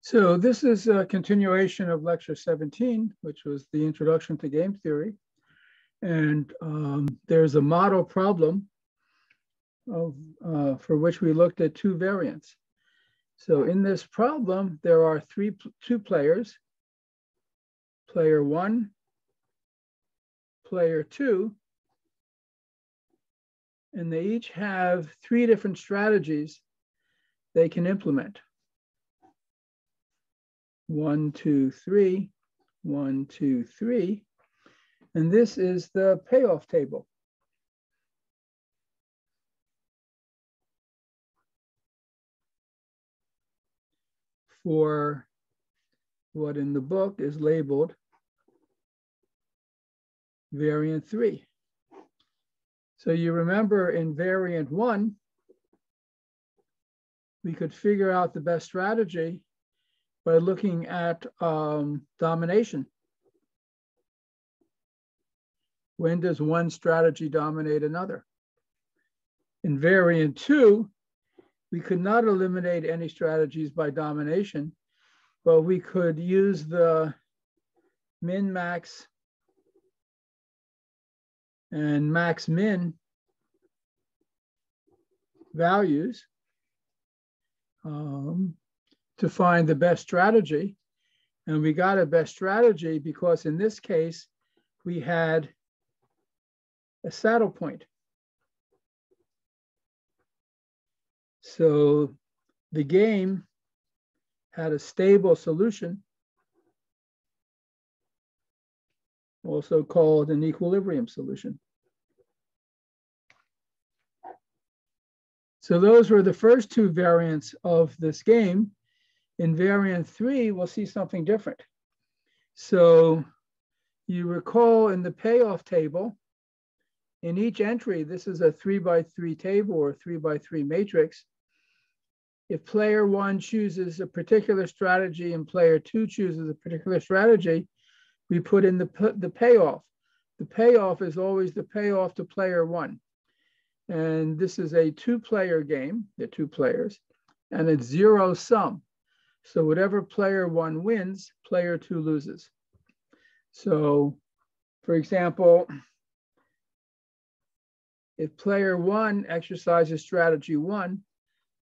So this is a continuation of lecture 17, which was the introduction to game theory. And there's a model problem for which we looked at two variants. So in this problem, there are two players, player one, player two, and they each have three different strategies they can implement. 1, 2, 3, 1, 2, 3. And this is the payoff table. For what in the book is labeled variant 3. So you remember in variant 1, we could figure out the best strategy by looking at domination. When does one strategy dominate another? In variant 2, we could not eliminate any strategies by domination, but we could use the min-max and max-min values to find the best strategy. And we got a best strategy because in this case, we had a saddle point. So the game had a stable solution, also called an equilibrium solution. So those were the first two variants of this game. In variant 3, we'll see something different. So you recall in the payoff table, in each entry, this is a 3x3 table or 3x3 matrix. If player 1 chooses a particular strategy and player 2 chooses a particular strategy, we put in the payoff. The payoff is always the payoff to player 1. And this is a two-player game, there are two players, and it's zero sum. So whatever player 1 wins, player 2 loses. So for example, if player 1 exercises strategy 1,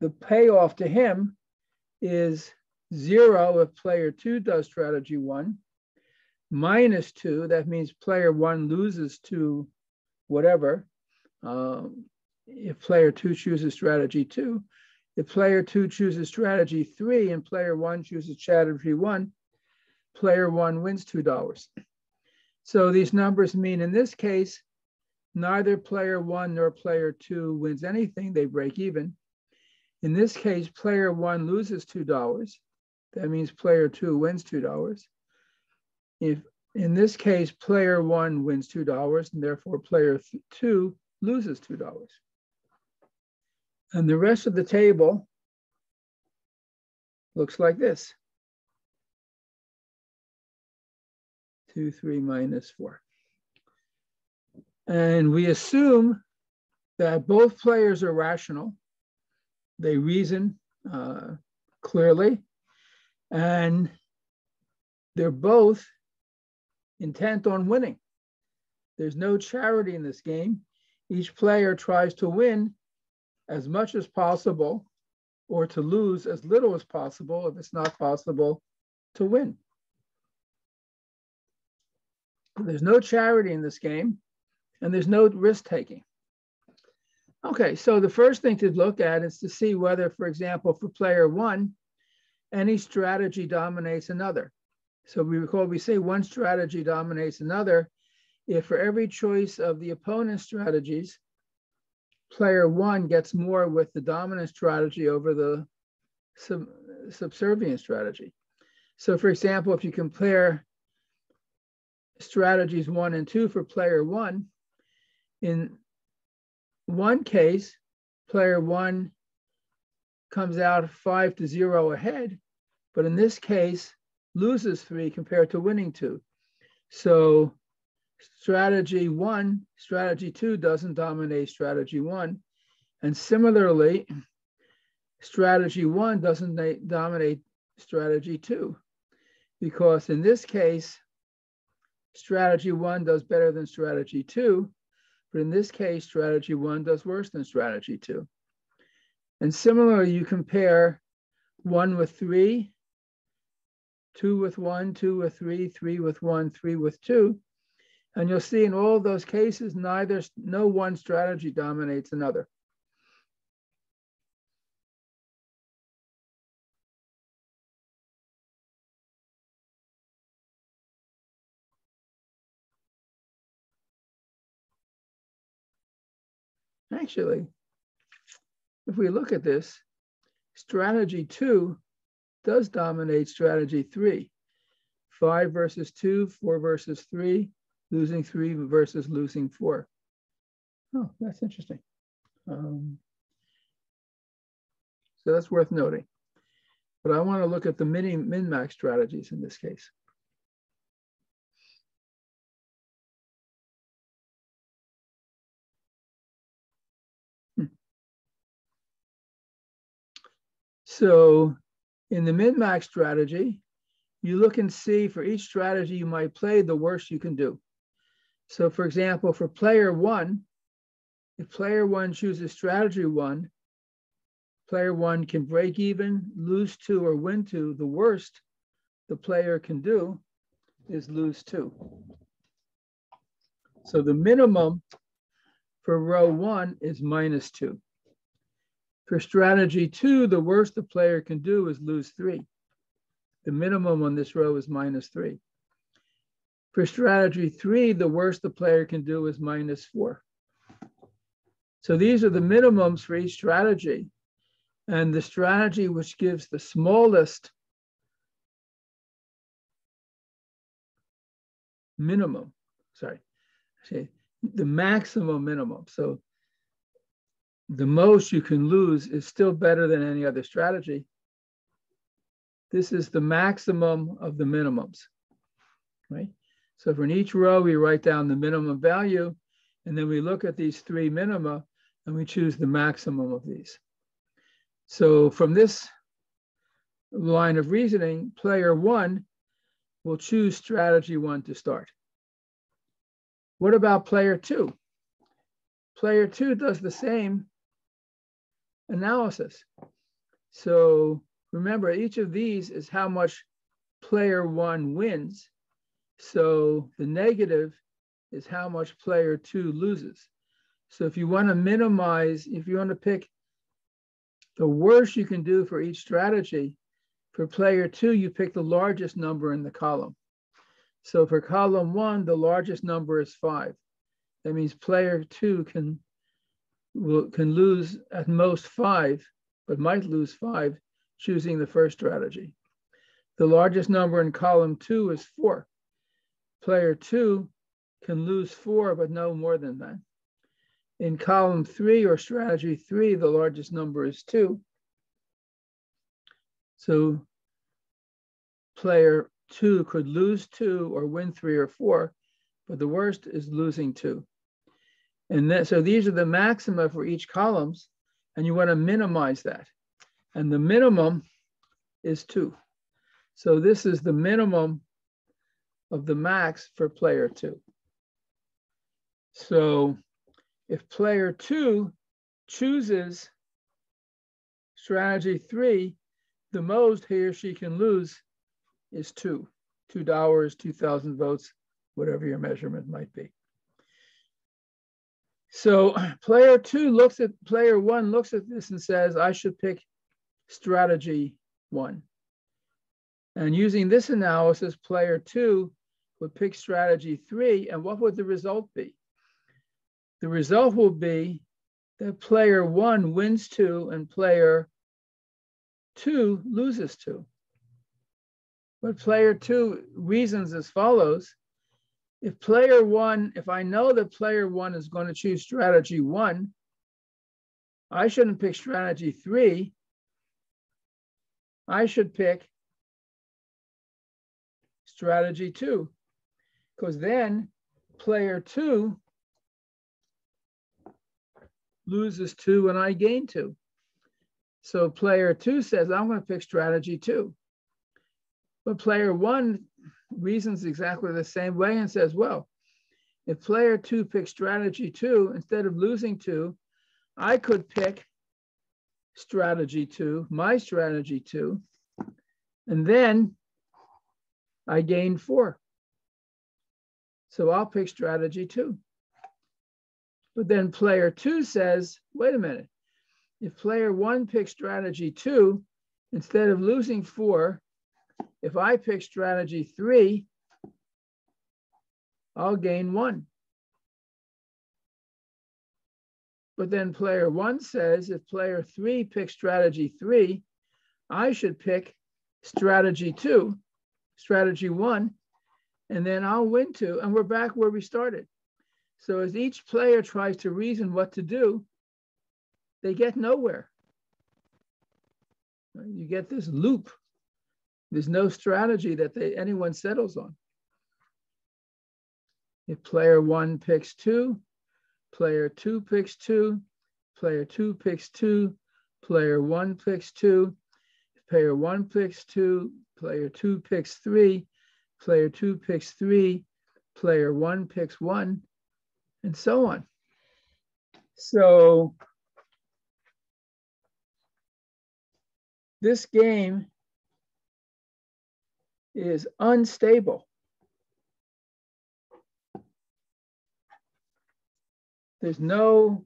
the payoff to him is 0 if player 2 does strategy 1, minus 2, that means player 1 loses to whatever, if player 2 chooses strategy 2. If player 2 chooses strategy 3 and player 1 chooses strategy 1, player 1 wins $2. So these numbers mean in this case, neither player 1 nor player 2 wins anything, they break even. In this case, player 1 loses $2. That means player 2 wins $2. If in this case, player 1 wins $2, and therefore player 2 loses $2. And the rest of the table looks like this. 2, 3, minus 4. And we assume that both players are rational. They reason clearly, and they're both intent on winning. There's no charity in this game. Each player tries to win as much as possible or to lose as little as possible if it's not possible to win. There's no charity in this game, and there's no risk-taking. Okay, so the first thing to look at is to see whether, for example, for player 1, any strategy dominates another. So we recall we say one strategy dominates another if for every choice of the opponent's strategies, player 1 gets more with the dominant strategy over the subservient strategy. So for example, if you compare strategies 1 and 2 for player 1, in one case, player 1 comes out 5-0 ahead, but in this case, loses 3 compared to winning 2. So strategy 2 doesn't dominate strategy 1. And similarly, strategy 1 doesn't dominate strategy 2, because in this case, strategy 1 does better than strategy 2, but in this case, strategy 1 does worse than strategy 2. And similarly, you compare 1 with 3, 2 with 1, 2 with 3, 3 with 1, 3 with 2. And you'll see in all those cases, no one strategy dominates another. Actually, if we look at this, strategy 2 does dominate strategy 3. 5 versus 2, 4 versus 3, losing 3 versus losing 4. Oh, that's interesting. So that's worth noting. But I want to look at the min-max strategies in this case. So in the min-max strategy, you look and see for each strategy you might play, the worst you can do. So for example, for player 1, if player 1 chooses strategy 1, player 1 can break even, lose 2, or win 2. The worst the player can do is lose 2. So the minimum for row 1 is -2. For strategy 2, the worst the player can do is lose 3. The minimum on this row is -3. For strategy 3, the worst the player can do is -4. So these are the minimums for each strategy. And the strategy which gives the smallest minimum, the maximum minimum. So the most you can lose is still better than any other strategy. This is the maximum of the minimums, right? So for in each row, we write down the minimum value, and then we look at these 3 minima, and we choose the maximum of these. So from this line of reasoning, player 1 will choose strategy 1 to start. What about player 2? Player 2 does the same analysis. So remember, each of these is how much player 1 wins. So the negative is how much player 2 loses. So if you want to minimize, if you want to pick the worst you can do for each strategy, for player 2, you pick the largest number in the column. So for column 1, the largest number is 5. That means player 2 can lose at most 5, but might lose 5, choosing the first strategy. The largest number in column 2 is 4. Player 2 can lose 4, but no more than that. In column 3 or strategy 3, the largest number is 2. So player 2 could lose 2 or win 3 or 4, but the worst is losing 2. And then, so these are the maxima for each columns, and you want to minimize that. And the minimum is 2. So this is the minimum of the max for player 2. So if player 2 chooses strategy 3, the most he or she can lose is $2, 2,000 votes, whatever your measurement might be. So player 1 looks at this and says, I should pick strategy 1. And using this analysis, player 2 would pick strategy 3, and what would the result be? The result will be that player 1 wins 2 and player 2 loses 2. But player 2 reasons as follows. If I know that player 1 is going to choose strategy 1, I shouldn't pick strategy 3. I should pick strategy 2, because then player 2 loses 2 and I gain 2. So player 2 says, I'm going to pick strategy 2. But player one reasons exactly the same way and says, well, if player two picks strategy two, instead of losing two, I could pick strategy two, my strategy two, and then I gain 4. So I'll pick strategy two. But then player two says, wait a minute, if player one picks strategy two, instead of losing 4, if I pick strategy 3, I'll gain 1. But then player 1 says, if player 3 picks strategy 3, I should pick strategy 2, strategy 1, and then I'll win 2, and we're back where we started. So as each player tries to reason what to do, they get nowhere. You get this loop. There's no strategy that anyone settles on. If player 1 picks 2, player 2 picks 2, player 2 picks 2, player 1 picks 2, player 1 picks 2, player 2 picks 3, player 2 picks 3, player 1 picks 1, and so on. So this game is unstable. There's no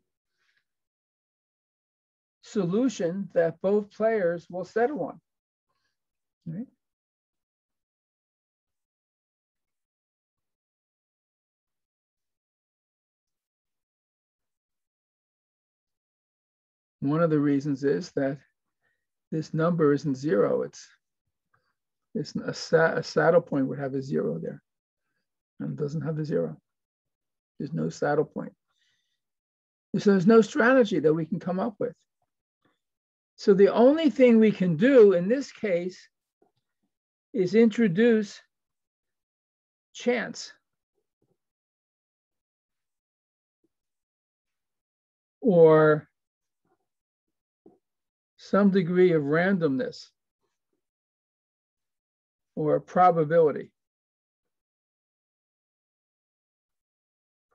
solution that both players will settle on. Right? One of the reasons is that this number isn't 0. It's a saddle point would have a 0 there, and it doesn't have a 0. There's no saddle point. So there's no strategy that we can come up with. So the only thing we can do in this case is introduce chance, or some degree of randomness, or probability.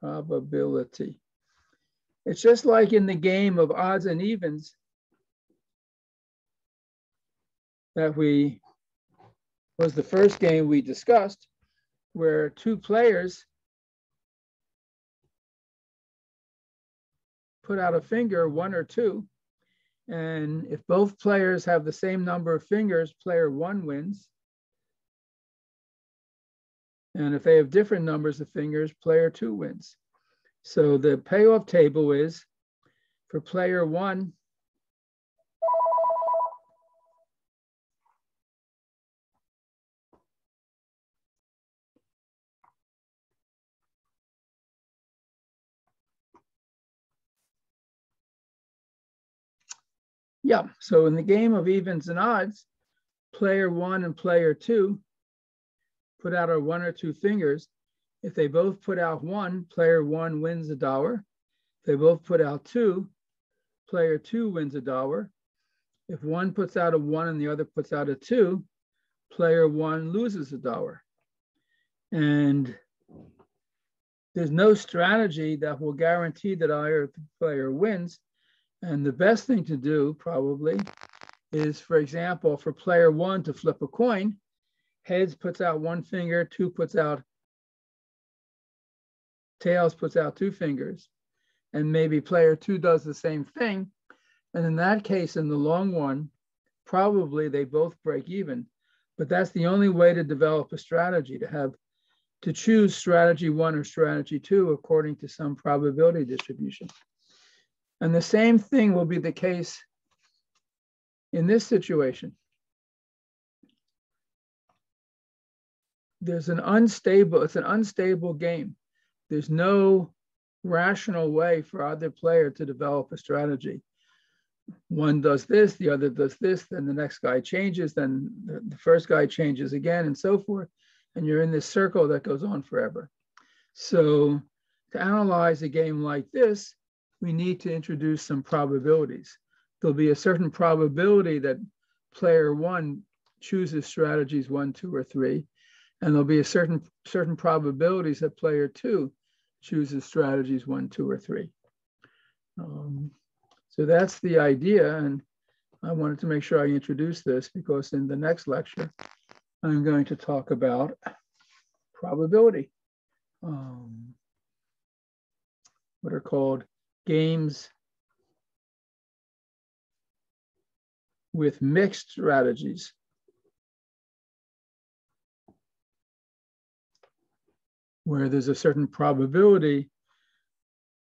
Probability. It's just like in the game of odds and evens that was the first game we discussed, where 2 players put out a finger, 1 or 2, and if both players have the same number of fingers, player 1 wins. And if they have different numbers of fingers, player 2 wins. So the payoff table is for player 1, yeah, so in the game of evens and odds, player 1 and player 2 put out a 1 or 2 fingers. If they both put out 1, player 1 wins $1. If they both put out 2, player 2 wins $1. If one puts out a 1 and the other puts out a 2, player 1 loses $1. And there's no strategy that will guarantee that either player wins. And the best thing to do probably is, for example, for player 1 to flip a coin. Heads puts out 1 finger, 2 puts out, tails puts out 2 fingers, and maybe player 2 does the same thing. And in that case, in the long run, probably they both break even. But that's the only way to develop a strategy, to choose strategy 1 or strategy 2 according to some probability distribution. And the same thing will be the case in this situation. It's an unstable game. There's no rational way for either player to develop a strategy. One does this, the other does this, then the next guy changes, then the first guy changes again, and so forth. And you're in this circle that goes on forever. So to analyze a game like this, we need to introduce some probabilities. There'll be a certain probability that player 1 chooses strategies 1, 2, or 3, and there'll be a certain probabilities that player 2 chooses strategies 1, 2, or 3. So that's the idea, and I wanted to make sure I introduce this because in the next lecture, I'm going to talk about probability, what are called games with mixed strategies. Where there's a certain probability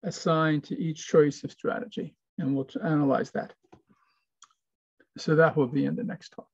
assigned to each choice of strategy, and we'll analyze that. So that will be in the next talk.